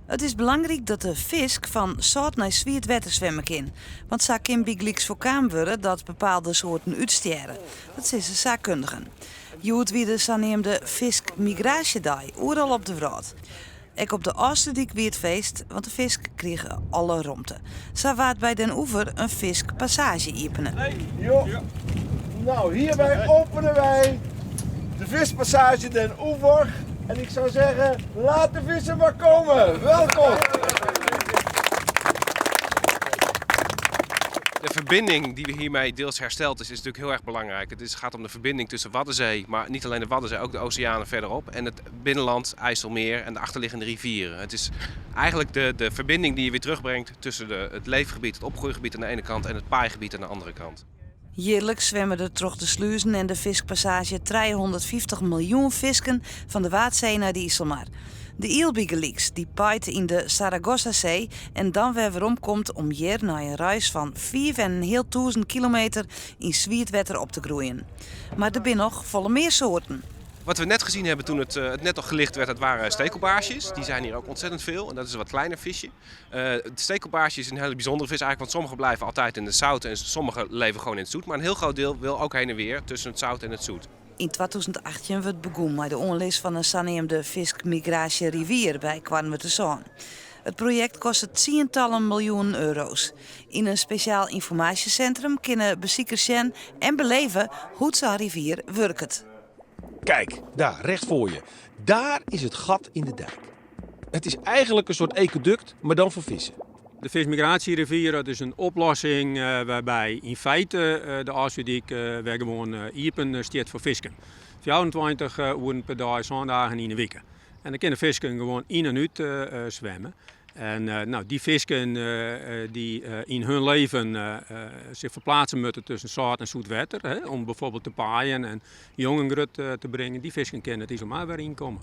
Het is belangrijk dat de visk van zout naar zwiert water zwemmen kan. Want zo kan bijgelijks voorkomen worden dat bepaalde soorten uitsterven. Dat zijn ze zaakkundigen. Joet wie de zogenaamde viskmigratiedag, overal op de wereld. Ook op de Oosterdijk weer het feest, want de visk kregen alle romte. Zo waard bij Den Oever een viskpassage openen. Hey, joh. Nou, hierbij openen wij de vispassage Den Oever. En ik zou zeggen, laat de vissen maar komen. Welkom! De verbinding die we hiermee deels hersteld is natuurlijk heel erg belangrijk. Het gaat om de verbinding tussen Waddenzee, maar niet alleen de Waddenzee, ook de oceanen verderop. En het binnenland, IJsselmeer en de achterliggende rivieren. Het is eigenlijk de verbinding die je weer terugbrengt tussen het leefgebied, het opgroeigebied aan de ene kant en het paaigebied aan de andere kant. Jaarlijks zwemmen er troch de sluizen en de viskpassage 350 miljoen visken van de Waadzee naar de IJsselmaar. De Eelbigeliks die paait in de Saragossa-zee en dan weer omkomt om hier naar een reis van 4.500 kilometer in zwietwetter op te groeien. Maar er zijn nog volle meer soorten. Wat we net gezien hebben toen het net al gelicht werd, dat waren stekelbaarsjes. Die zijn hier ook ontzettend veel en dat is een wat kleiner visje. De stekelbaarsje is een hele bijzondere vis eigenlijk, want sommige blijven altijd in het zout en sommige leven gewoon in het zoet. Maar een heel groot deel wil ook heen en weer tussen het zout en het zoet. In 2018 werd begonnen met de onlis van een zogenaamde viskmigratie rivier bij Kwarnwerderzaan. Het project kostte tientallen miljoen euro's. In een speciaal informatiecentrum kunnen bezoekers zien en beleven hoe zo'n rivier werkt. Kijk, daar, recht voor je. Daar is het gat in de dijk. Het is eigenlijk een soort ecoduct, maar dan voor vissen. De vismigratierivier, dat is een oplossing waarbij in feite de Oosterdijk weer gewoon iepen staat voor visken. 24 uur per dag, zondagen in de week. En dan kunnen visken gewoon in en uit zwemmen. En die visken die in hun leven zich verplaatsen moeten tussen zout en zoet water, om bijvoorbeeld te paaien en jongen te brengen, die visken kunnen het IJsselmaar weer inkomen.